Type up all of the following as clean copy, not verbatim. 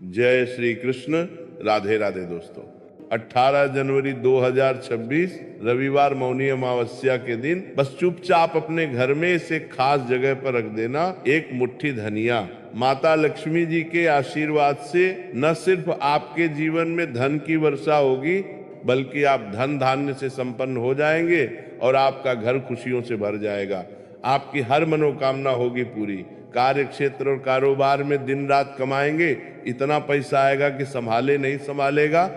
जय श्री कृष्ण। राधे राधे दोस्तों। 18 जनवरी 2026 रविवार मौनी अमावस्या के दिन बस चुपचाप अपने घर में इसे खास जगह पर रख देना। एक मुट्ठी धनिया। माता लक्ष्मी जी के आशीर्वाद से न सिर्फ आपके जीवन में धन की वर्षा होगी, बल्कि आप धन धान्य से संपन्न हो जाएंगे और आपका घर खुशियों से भर जाएगा। आपकी हर मनोकामना होगी पूरी। कार्य क्षेत्र और कारोबार में दिन रात कमाएंगे, इतना पैसा आएगा कि संभाले नहीं संभालेगा।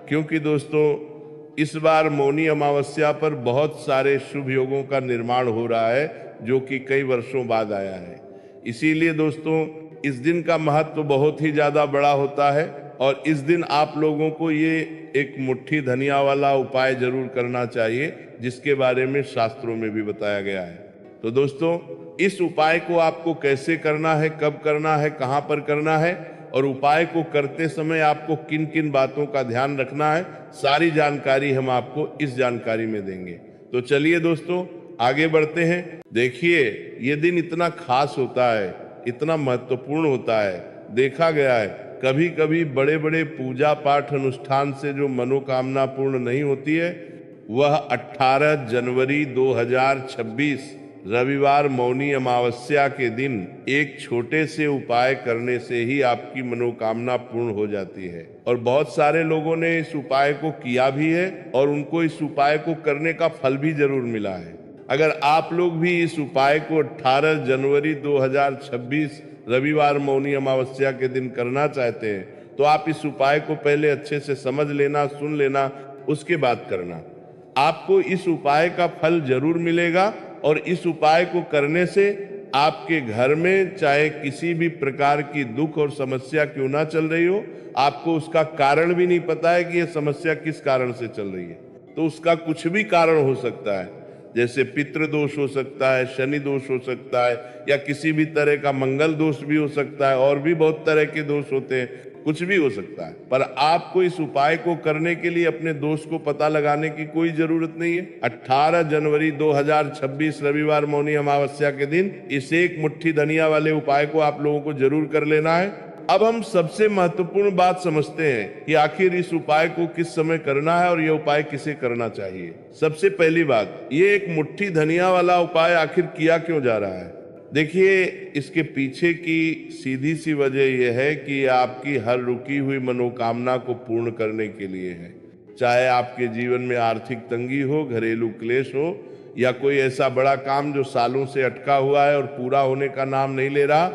क्योंकि दोस्तों, इस बार मौनी अमावस्या पर बहुत सारे शुभ योगों का निर्माण हो रहा है, जो कि कई वर्षों बाद आया है। इसीलिए दोस्तों, इस दिन का महत्व बहुत ही ज्यादा बड़ा होता है और इस दिन आप लोगों को ये एक मुट्ठी धनिया वाला उपाय जरूर करना चाहिए, जिसके बारे में शास्त्रों में भी बताया गया है। तो दोस्तों, इस उपाय को आपको कैसे करना है, कब करना है, कहां पर करना है और उपाय को करते समय आपको किन किन बातों का ध्यान रखना है, सारी जानकारी हम आपको इस जानकारी में देंगे। तो चलिए दोस्तों, आगे बढ़ते हैं। देखिए, ये दिन इतना खास होता है, इतना महत्वपूर्ण होता है। देखा गया है कभी कभी बड़े बड़े पूजा पाठ अनुष्ठान से जो मनोकामना पूर्ण नहीं होती है, वह 18 जनवरी 2026 रविवार मौनी अमावस्या के दिन एक छोटे से उपाय करने से ही आपकी मनोकामना पूर्ण हो जाती है। और बहुत सारे लोगों ने इस उपाय को किया भी है और उनको इस उपाय को करने का फल भी जरूर मिला है। अगर आप लोग भी इस उपाय को 18 जनवरी 2026 रविवार मौनी अमावस्या के दिन करना चाहते हैं, तो आप इस उपाय को पहले अच्छे से समझ लेना, सुन लेना, उसके बाद करना। आपको इस उपाय का फल जरूर मिलेगा और इस उपाय को करने से आपके घर में चाहे किसी भी प्रकार की दुख और समस्या क्यों ना चल रही हो, आपको उसका कारण भी नहीं पता है कि यह समस्या किस कारण से चल रही है, तो उसका कुछ भी कारण हो सकता है। जैसे पितृ दोष हो सकता है, शनि दोष हो सकता है, या किसी भी तरह का मंगल दोष भी हो सकता है, और भी बहुत तरह के दोष होते हैं, कुछ भी हो सकता है। पर आपको इस उपाय को करने के लिए अपने दोष को पता लगाने की कोई जरूरत नहीं है। 18 जनवरी 2026 रविवार मौनी अमावस्या के दिन इस एक मुट्ठी धनिया वाले उपाय को आप लोगों को जरूर कर लेना है। अब हम सबसे महत्वपूर्ण बात समझते हैं कि आखिर इस उपाय को किस समय करना है और यह उपाय किसे करना चाहिए। सबसे पहली बात, ये एक मुट्ठी धनिया वाला उपाय आखिर किया क्यों जा रहा है? देखिए, इसके पीछे की सीधी सी वजह यह है कि आपकी हर रुकी हुई मनोकामना को पूर्ण करने के लिए है। चाहे आपके जीवन में आर्थिक तंगी हो, घरेलू क्लेश हो, या कोई ऐसा बड़ा काम जो सालों से अटका हुआ है और पूरा होने का नाम नहीं ले रहा,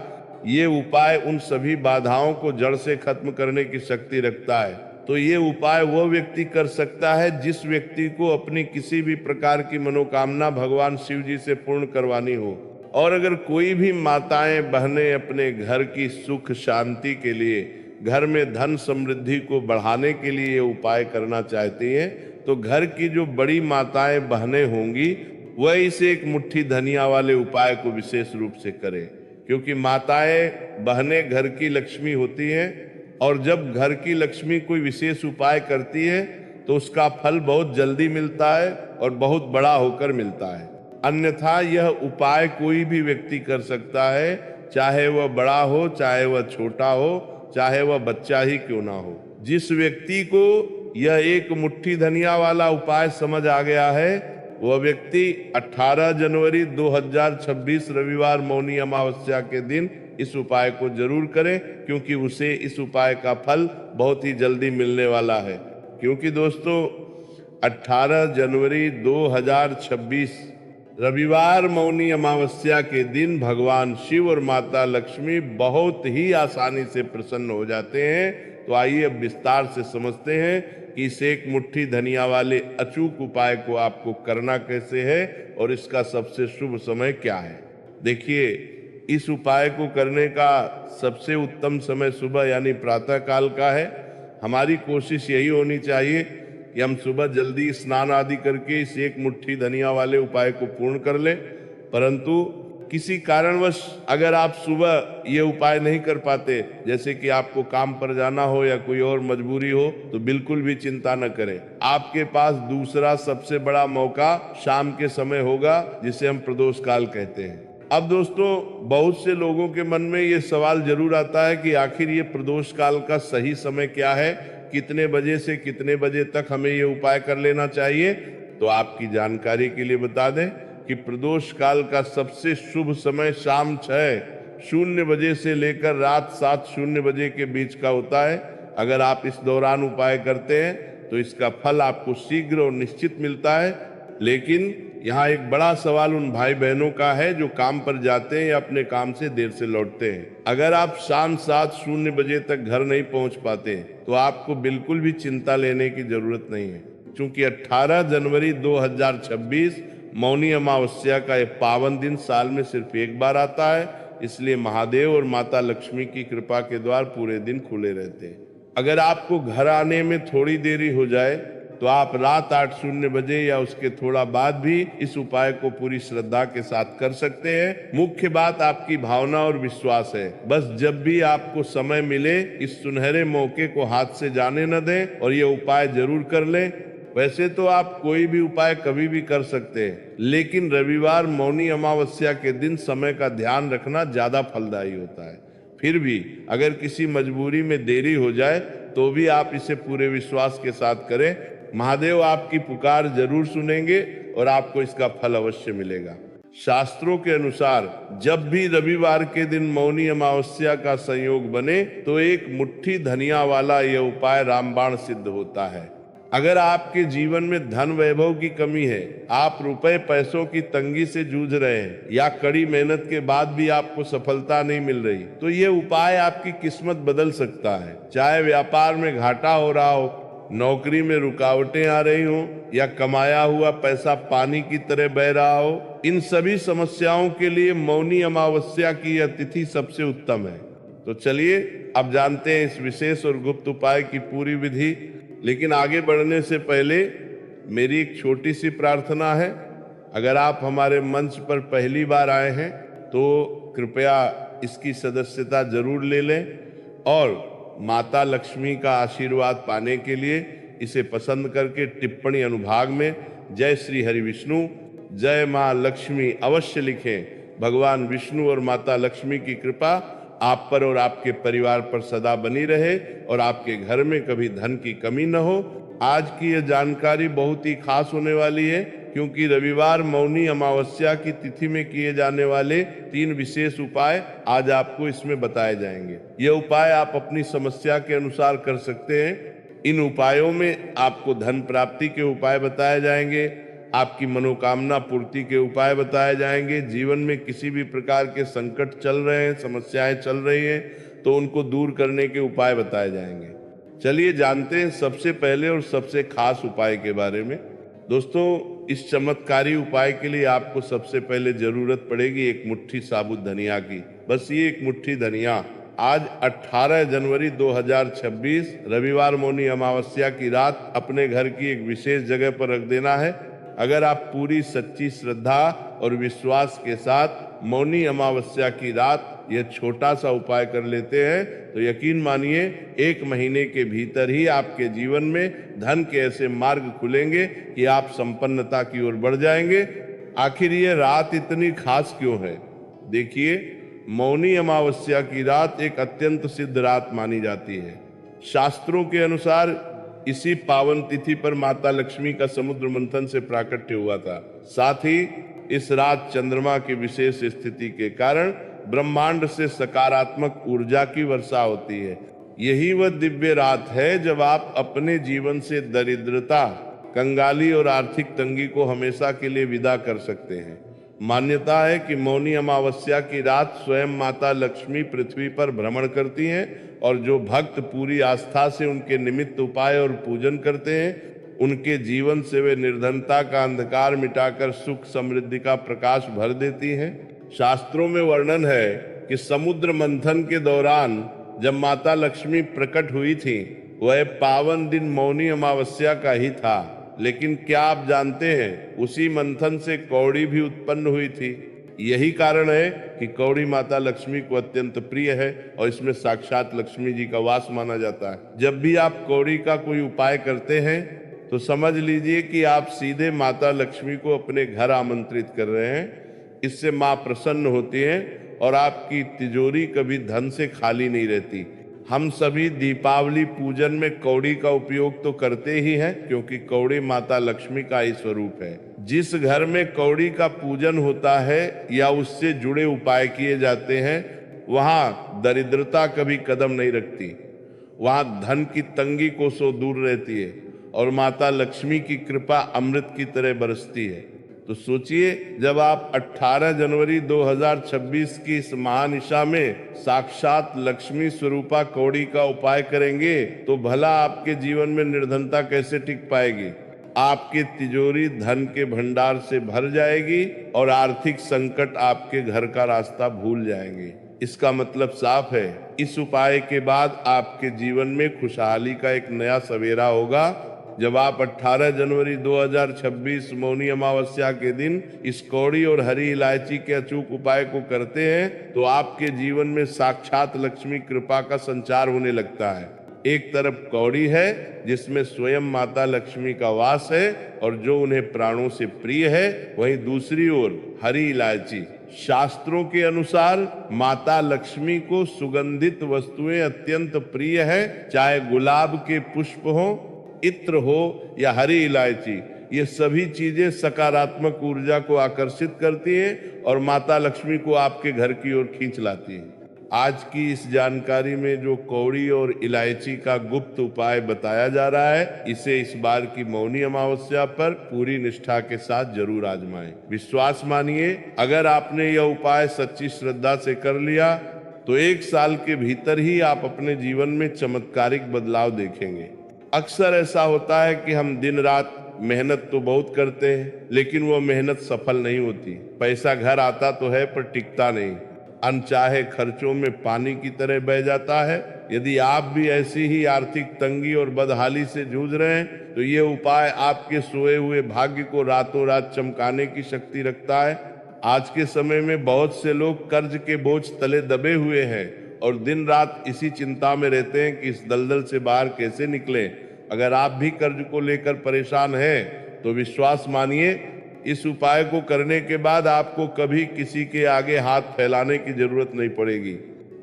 ये उपाय उन सभी बाधाओं को जड़ से खत्म करने की शक्ति रखता है। तो ये उपाय वह व्यक्ति कर सकता है जिस व्यक्ति को अपनी किसी भी प्रकार की मनोकामना भगवान शिव जी से पूर्ण करवानी हो। और अगर कोई भी माताएं बहनें अपने घर की सुख शांति के लिए, घर में धन समृद्धि को बढ़ाने के लिए ये उपाय करना चाहती हैं, तो घर की जो बड़ी माताएं बहनें होंगी, वह इसे एक मुट्ठी धनिया वाले उपाय को विशेष रूप से करें। क्योंकि माताएं बहनें घर की लक्ष्मी होती हैं, और जब घर की लक्ष्मी कोई विशेष उपाय करती है तो उसका फल बहुत जल्दी मिलता है और बहुत बड़ा होकर मिलता है। अन्यथा यह उपाय कोई भी व्यक्ति कर सकता है, चाहे वह बड़ा हो, चाहे वह छोटा हो, चाहे वह बच्चा ही क्यों ना हो। जिस व्यक्ति को यह एक मुट्ठी धनिया वाला उपाय समझ आ गया है, वह व्यक्ति 18 जनवरी 2026 रविवार मौनी अमावस्या के दिन इस उपाय को जरूर करें, क्योंकि उसे इस उपाय का फल बहुत ही जल्दी मिलने वाला है। क्योंकि दोस्तों, 18 जनवरी 2026 रविवार मौनी अमावस्या के दिन भगवान शिव और माता लक्ष्मी बहुत ही आसानी से प्रसन्न हो जाते हैं। तो आइए अब विस्तार से समझते हैं कि इस एक मुट्ठी धनिया वाले अचूक उपाय को आपको करना कैसे है और इसका सबसे शुभ समय क्या है। देखिए, इस उपाय को करने का सबसे उत्तम समय सुबह यानी प्रातः काल का है। हमारी कोशिश यही होनी चाहिए कि हम सुबह जल्दी स्नान आदि करके इस एक मुट्ठी धनिया वाले उपाय को पूर्ण कर लें। परंतु किसी कारणवश अगर आप सुबह ये उपाय नहीं कर पाते, जैसे कि आपको काम पर जाना हो या कोई और मजबूरी हो, तो बिल्कुल भी चिंता न करें। आपके पास दूसरा सबसे बड़ा मौका शाम के समय होगा, जिसे हम प्रदोष काल कहते हैं। अब दोस्तों, बहुत से लोगों के मन में ये सवाल जरूर आता है कि आखिर ये प्रदोष काल का सही समय क्या है, कितने बजे से कितने बजे तक हमें ये उपाय कर लेना चाहिए। तो आपकी जानकारी के लिए बता दें कि प्रदोष काल का सबसे शुभ समय शाम 6:00 से लेकर रात 7:00 बजे के बीच का होता है। अगर आप इस दौरान उपाय करते हैं तो इसका फल आपको शीघ्र और निश्चित मिलता है। लेकिन यहाँ एक बड़ा सवाल उन भाई बहनों का है जो काम पर जाते हैं या अपने काम से देर से लौटते हैं। अगर आप शाम 7:00 बजे तक घर नहीं पहुंच पाते तो आपको बिल्कुल भी चिंता लेने की जरूरत नहीं है, क्योंकि 18 जनवरी 2026 मौनी अमावस्या का यह पावन दिन साल में सिर्फ एक बार आता है। इसलिए महादेव और माता लक्ष्मी की कृपा के द्वार पूरे दिन खुले रहते हैं। अगर आपको घर आने में थोड़ी देरी हो जाए तो आप रात 8:00 बजे या उसके थोड़ा बाद भी इस उपाय को पूरी श्रद्धा के साथ कर सकते हैं। मुख्य बात आपकी भावना और विश्वास है। बस जब भी आपको समय मिले इस सुनहरे मौके को हाथ से जाने न दें और ये उपाय जरूर कर लें। वैसे तो आप कोई भी उपाय कभी भी कर सकते हैं, लेकिन रविवार मौनी अमावस्या के दिन समय का ध्यान रखना ज्यादा फलदायी होता है। फिर भी अगर किसी मजबूरी में देरी हो जाए तो भी आप इसे पूरे विश्वास के साथ करें। महादेव आपकी पुकार जरूर सुनेंगे और आपको इसका फल अवश्य मिलेगा। शास्त्रों के अनुसार जब भी रविवार के दिन मौनी अमावस्या का संयोग बने तो एक मुट्ठी धनिया वाला यह उपाय रामबाण सिद्ध होता है। अगर आपके जीवन में धन वैभव की कमी है, आप रुपए पैसों की तंगी से जूझ रहे हैं या कड़ी मेहनत के बाद भी आपको सफलता नहीं मिल रही, तो ये उपाय आपकी किस्मत बदल सकता है। चाहे व्यापार में घाटा हो रहा हो, नौकरी में रुकावटें आ रही हो या कमाया हुआ पैसा पानी की तरह बह रहा हो, इन सभी समस्याओं के लिए मौनी अमावस्या की यह तिथि सबसे उत्तम है। तो चलिए अब जानते हैं इस विशेष और गुप्त उपाय की पूरी विधि। लेकिन आगे बढ़ने से पहले मेरी एक छोटी सी प्रार्थना है। अगर आप हमारे मंच पर पहली बार आए हैं तो कृपया इसकी सदस्यता जरूर ले लें और माता लक्ष्मी का आशीर्वाद पाने के लिए इसे पसंद करके टिप्पणी अनुभाग में जय श्री हरि विष्णु, जय माँ लक्ष्मी अवश्य लिखें। भगवान विष्णु और माता लक्ष्मी की कृपा आप पर और आपके परिवार पर सदा बनी रहे और आपके घर में कभी धन की कमी न हो। आज की यह जानकारी बहुत ही खास होने वाली है, क्योंकि रविवार मौनी अमावस्या की तिथि में किए जाने वाले 3 विशेष उपाय आज आपको इसमें बताए जाएंगे। ये उपाय आप अपनी समस्या के अनुसार कर सकते हैं। इन उपायों में आपको धन प्राप्ति के उपाय बताए जाएंगे, आपकी मनोकामना पूर्ति के उपाय बताए जाएंगे। जीवन में किसी भी प्रकार के संकट चल रहे हैं, समस्याएं चल रही हैं, तो उनको दूर करने के उपाय बताए जाएंगे। चलिए जानते हैं सबसे पहले और सबसे खास उपाय के बारे में। दोस्तों, इस चमत्कारी उपाय के लिए आपको सबसे पहले जरूरत पड़ेगी एक मुट्ठी साबुत धनिया की। बस ये एक मुट्ठी धनिया आज 18 जनवरी 2026 रविवार मौनी अमावस्या की रात अपने घर की एक विशेष जगह पर रख देना है। अगर आप पूरी सच्ची श्रद्धा और विश्वास के साथ मौनी अमावस्या की रात यह छोटा सा उपाय कर लेते हैं तो यकीन मानिए 1 महीने के भीतर ही आपके जीवन में धन के ऐसे मार्ग खुलेंगे कि आप संपन्नता की ओर बढ़ जाएंगे। आखिर ये रात इतनी खास क्यों है? देखिए, मौनी अमावस्या की रात एक अत्यंत सिद्ध रात मानी जाती है। शास्त्रों के अनुसार इसी पावन तिथि पर माता लक्ष्मी का समुद्र मंथन से प्राकट्य हुआ था। साथ ही इस रात चंद्रमा की विशेष स्थिति के कारण ब्रह्मांड से सकारात्मक ऊर्जा की वर्षा होती है। यही वह दिव्य रात है जब आप अपने जीवन से दरिद्रता, कंगाली और आर्थिक तंगी को हमेशा के लिए विदा कर सकते हैं। मान्यता है कि मौनी अमावस्या की रात स्वयं माता लक्ष्मी पृथ्वी पर भ्रमण करती हैं और जो भक्त पूरी आस्था से उनके निमित्त उपाय और पूजन करते हैं उनके जीवन से वे निर्धनता का अंधकार मिटाकर सुख समृद्धि का प्रकाश भर देती हैं। शास्त्रों में वर्णन है कि समुद्र मंथन के दौरान जब माता लक्ष्मी प्रकट हुई थी वह पावन दिन मौनी अमावस्या का ही था। लेकिन क्या आप जानते हैं उसी मंथन से कौड़ी भी उत्पन्न हुई थी। यही कारण है कि कौड़ी माता लक्ष्मी को अत्यंत प्रिय है और इसमें साक्षात लक्ष्मी जी का वास माना जाता है। जब भी आप कौड़ी का कोई उपाय करते हैं तो समझ लीजिए कि आप सीधे माता लक्ष्मी को अपने घर आमंत्रित कर रहे हैं। इससे माँ प्रसन्न होती है और आपकी तिजोरी कभी धन से खाली नहीं रहती। हम सभी दीपावली पूजन में कौड़ी का उपयोग तो करते ही हैं, क्योंकि कौड़ी माता लक्ष्मी का ही स्वरूप है। जिस घर में कौड़ी का पूजन होता है या उससे जुड़े उपाय किए जाते हैं, वहां दरिद्रता कभी कदम नहीं रखती, वहां धन की तंगी कोसों दूर रहती है और माता लक्ष्मी की कृपा अमृत की तरह बरसती है। तो सोचिए, जब आप 18 जनवरी 2026 की इस महानिशा में साक्षात लक्ष्मी स्वरूपा कौड़ी का उपाय करेंगे तो भला आपके जीवन में निर्धनता कैसे टिक पाएगी। आपकी तिजोरी धन के भंडार से भर जाएगी और आर्थिक संकट आपके घर का रास्ता भूल जाएंगे। इसका मतलब साफ है, इस उपाय के बाद आपके जीवन में खुशहाली का एक नया सवेरा होगा। जब आप 18 जनवरी 2026 मौनी अमावस्या के दिन इस कौड़ी और हरी इलायची के अचूक उपाय को करते हैं तो आपके जीवन में साक्षात लक्ष्मी कृपा का संचार होने लगता है। एक तरफ कौड़ी है जिसमें स्वयं माता लक्ष्मी का वास है और जो उन्हें प्राणों से प्रिय है, वहीं दूसरी ओर हरी इलायची। शास्त्रों के अनुसार माता लक्ष्मी को सुगंधित वस्तुएं अत्यंत प्रिय है, चाहे गुलाब के पुष्प हो, इत्र हो या हरी इलायची। ये सभी चीजें सकारात्मक ऊर्जा को आकर्षित करती हैं और माता लक्ष्मी को आपके घर की ओर खींच लाती हैं। आज की इस जानकारी में जो कौड़ी और इलायची का गुप्त उपाय बताया जा रहा है, इसे इस बार की मौनी अमावस्या पर पूरी निष्ठा के साथ जरूर आजमाएं। विश्वास मानिए, अगर आपने यह उपाय सच्ची श्रद्धा से कर लिया तो 1 साल के भीतर ही आप अपने जीवन में चमत्कारिक बदलाव देखेंगे। अक्सर ऐसा होता है कि हम दिन रात मेहनत तो बहुत करते हैं, लेकिन वो मेहनत सफल नहीं होती। पैसा घर आता तो है पर टिकता नहीं, अनचाहे खर्चों में पानी की तरह बह जाता है। यदि आप भी ऐसी ही आर्थिक तंगी और बदहाली से जूझ रहे हैं तो ये उपाय आपके सोए हुए भाग्य को रातों रात चमकाने की शक्ति रखता है। आज के समय में बहुत से लोग कर्ज के बोझ तले दबे हुए हैं और दिन रात इसी चिंता में रहते हैं कि इस दलदल से बाहर कैसे निकलें। अगर आप भी कर्ज को लेकर परेशान हैं तो विश्वास मानिए, इस उपाय को करने के बाद आपको कभी किसी के आगे हाथ फैलाने की जरूरत नहीं पड़ेगी।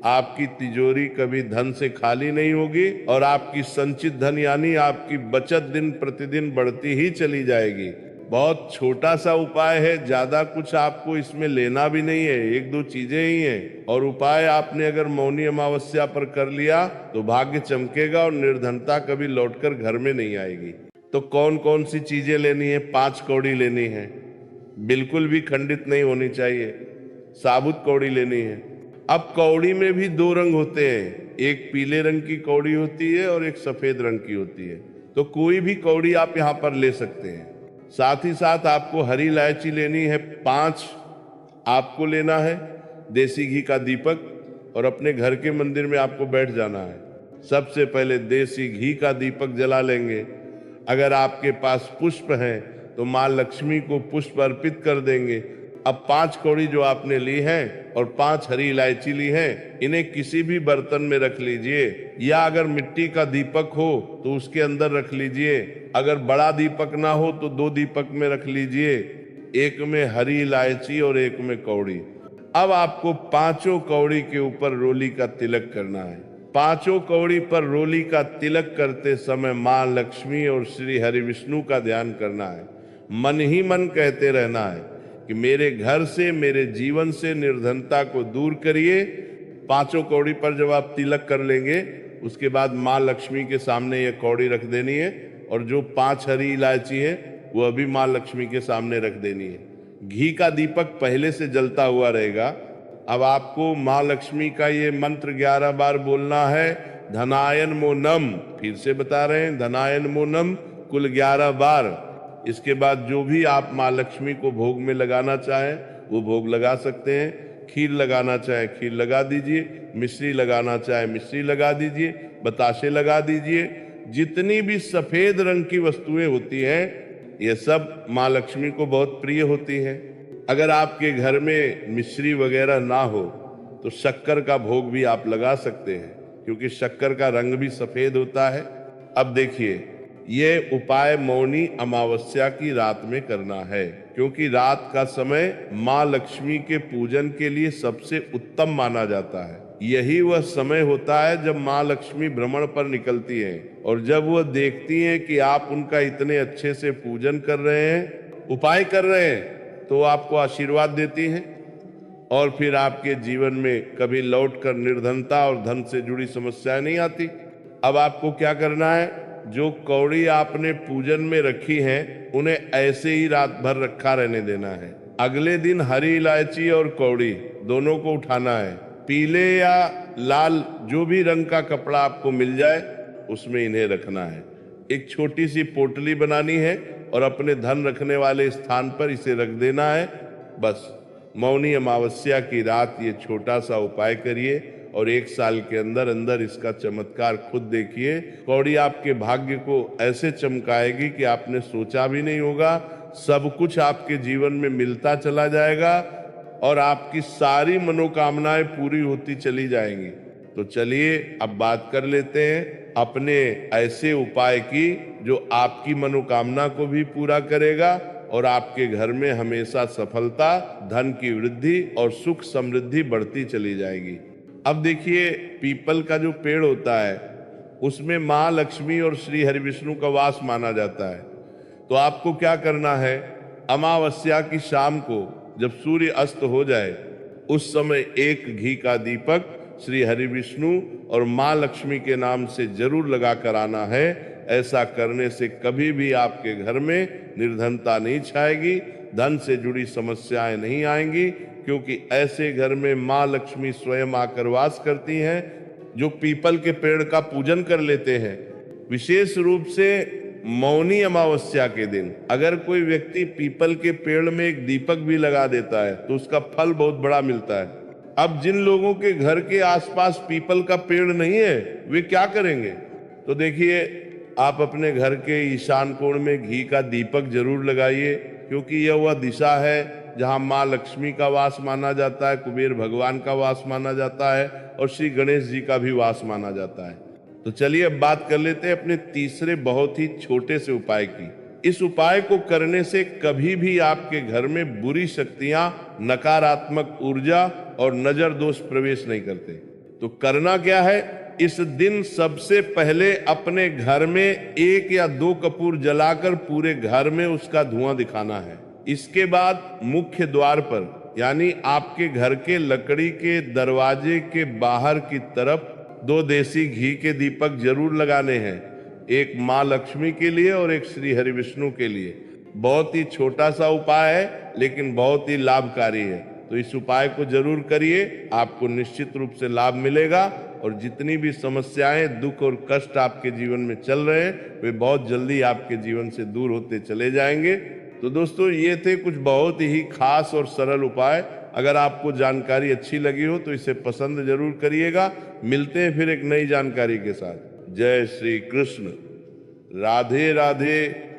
आपकी तिजोरी कभी धन से खाली नहीं होगी और आपकी संचित धन यानी आपकी बचत दिन प्रतिदिन बढ़ती ही चली जाएगी। बहुत छोटा सा उपाय है, ज्यादा कुछ आपको इसमें लेना भी नहीं है, 1-2 चीजें ही हैं। और उपाय आपने अगर मौनी अमावस्या पर कर लिया तो भाग्य चमकेगा और निर्धनता कभी लौटकर घर में नहीं आएगी। तो कौन कौन सी चीजें लेनी है? 5 कौड़ी लेनी है, बिल्कुल भी खंडित नहीं होनी चाहिए। साबुत कौड़ी लेनी है। अब कौड़ी में भी 2 रंग होते हैं, एक पीले रंग की कौड़ी होती है और एक सफेद रंग की होती है। तो कोई भी कौड़ी आप यहाँ पर ले सकते हैं। साथ ही साथ आपको हरी इलायची लेनी है 5, आपको लेना है देसी घी का दीपक और अपने घर के मंदिर में आपको बैठ जाना है। सबसे पहले देसी घी का दीपक जला लेंगे। अगर आपके पास पुष्प हैं तो माँ लक्ष्मी को पुष्प अर्पित कर देंगे। अब 5 कौड़ी जो आपने ली है और 5 हरी इलायची ली है, इन्हें किसी भी बर्तन में रख लीजिए, या अगर मिट्टी का दीपक हो तो उसके अंदर रख लीजिए। अगर बड़ा दीपक ना हो तो 2 दीपक में रख लीजिए, एक में हरी इलायची और एक में कौड़ी। अब आपको 5 कौड़ी के ऊपर रोली का तिलक करना है। 5 कौड़ी पर रोली का तिलक करते समय माँ लक्ष्मी और श्री हरि विष्णु का ध्यान करना है। मन ही मन कहते रहना है कि मेरे घर से, मेरे जीवन से निर्धनता को दूर करिए। 5 कौड़ी पर जब आप तिलक कर लेंगे उसके बाद माँ लक्ष्मी के सामने ये कौड़ी रख देनी है और जो 5 हरी इलायची है वो अभी माँ लक्ष्मी के सामने रख देनी है। घी का दीपक पहले से जलता हुआ रहेगा। अब आपको माँ लक्ष्मी का ये मंत्र 11 बार बोलना है, धनायन मोनम। फिर से बता रहे हैं, धनायन मोनम, कुल 11 बार। इसके बाद जो भी आप माँ लक्ष्मी को भोग में लगाना चाहें वो भोग लगा सकते हैं। खीर लगाना चाहे खीर लगा दीजिए, मिश्री लगाना चाहे मिश्री लगा दीजिए, बताशे लगा दीजिए। जितनी भी सफेद रंग की वस्तुएं होती हैं ये सब माँ लक्ष्मी को बहुत प्रिय होती हैं। अगर आपके घर में मिश्री वगैरह ना हो तो शक्कर का भोग भी आप लगा सकते हैं, क्योंकि शक्कर का रंग भी सफेद होता है। अब देखिए, ये उपाय मौनी अमावस्या की रात में करना है, क्योंकि रात का समय माँ लक्ष्मी के पूजन के लिए सबसे उत्तम माना जाता है। यही वह समय होता है जब माँ लक्ष्मी भ्रमण पर निकलती हैं और जब वह देखती हैं कि आप उनका इतने अच्छे से पूजन कर रहे हैं, उपाय कर रहे हैं, तो आपको आशीर्वाद देती हैं और फिर आपके जीवन में कभी लौटकर निर्धनता और धन से जुड़ी समस्याएं नहीं आती। अब आपको क्या करना है, जो कौड़ी आपने पूजन में रखी हैं उन्हें ऐसे ही रात भर रखा रहने देना है। अगले दिन हरी इलायची और कौड़ी दोनों को उठाना है। पीले या लाल जो भी रंग का कपड़ा आपको मिल जाए उसमें इन्हें रखना है। एक छोटी सी पोटली बनानी है और अपने धन रखने वाले स्थान पर इसे रख देना है। बस मौनी अमावस्या की रात ये छोटा सा उपाय करिए और 1 साल के अंदर अंदर इसका चमत्कार खुद देखिए। कौड़ी आपके भाग्य को ऐसे चमकाएगी कि आपने सोचा भी नहीं होगा। सब कुछ आपके जीवन में मिलता चला जाएगा और आपकी सारी मनोकामनाएं पूरी होती चली जाएंगी। तो चलिए अब बात कर लेते हैं अपने ऐसे उपाय की जो आपकी मनोकामना को भी पूरा करेगा और आपके घर में हमेशा सफलता, धन की वृद्धि और सुख समृद्धि बढ़ती चली जाएगी। अब देखिए, पीपल का जो पेड़ होता है उसमें माँ लक्ष्मी और श्री हरि विष्णु का वास माना जाता है। तो आपको क्या करना है, अमावस्या की शाम को जब सूर्य अस्त हो जाए उस समय एक घी का दीपक श्री हरि विष्णु और माँ लक्ष्मी के नाम से जरूर लगा कर आना है। ऐसा करने से कभी भी आपके घर में निर्धनता नहीं छाएगी, धन से जुड़ी समस्याएं नहीं आएंगी, क्योंकि ऐसे घर में माँ लक्ष्मी स्वयं आकर वास करती हैं। जो पीपल के पेड़ का पूजन कर लेते हैं, विशेष रूप से मौनी अमावस्या के दिन अगर कोई व्यक्ति पीपल के पेड़ में एक दीपक भी लगा देता है तो उसका फल बहुत बड़ा मिलता है। अब जिन लोगों के घर के आसपास पीपल का पेड़ नहीं है वे क्या करेंगे, तो देखिए आप अपने घर के ईशान कोण में घी का दीपक जरूर लगाइए, क्योंकि यह वह दिशा है जहां माँ लक्ष्मी का वास माना जाता है, कुबेर भगवान का वास माना जाता है और श्री गणेश जी का भी वास माना जाता है। तो चलिए अब बात कर लेते हैं अपने तीसरे बहुत ही छोटे से उपाय की। इस उपाय को करने से कभी भी आपके घर में बुरी शक्तियां, नकारात्मक ऊर्जा और नजर दोष प्रवेश नहीं करते। तो करना क्या है, इस दिन सबसे पहले अपने घर में 1 या 2 कपूर जलाकर पूरे घर में उसका धुआं दिखाना है। इसके बाद मुख्य द्वार पर यानी आपके घर के लकड़ी के दरवाजे के बाहर की तरफ 2 देसी घी के दीपक जरूर लगाने हैं, एक माँ लक्ष्मी के लिए और एक श्री हरि विष्णु के लिए। बहुत ही छोटा सा उपाय है लेकिन बहुत ही लाभकारी है। तो इस उपाय को जरूर करिए, आपको निश्चित रूप से लाभ मिलेगा और जितनी भी समस्याएं, दुख और कष्ट आपके जीवन में चल रहे हैं वे बहुत जल्दी आपके जीवन से दूर होते चले जाएंगे। तो दोस्तों, ये थे कुछ बहुत ही खास और सरल उपाय। अगर आपको जानकारी अच्छी लगी हो तो इसे पसंद जरूर करिएगा। मिलते हैं फिर एक नई जानकारी के साथ। जय श्री कृष्ण। राधे राधे।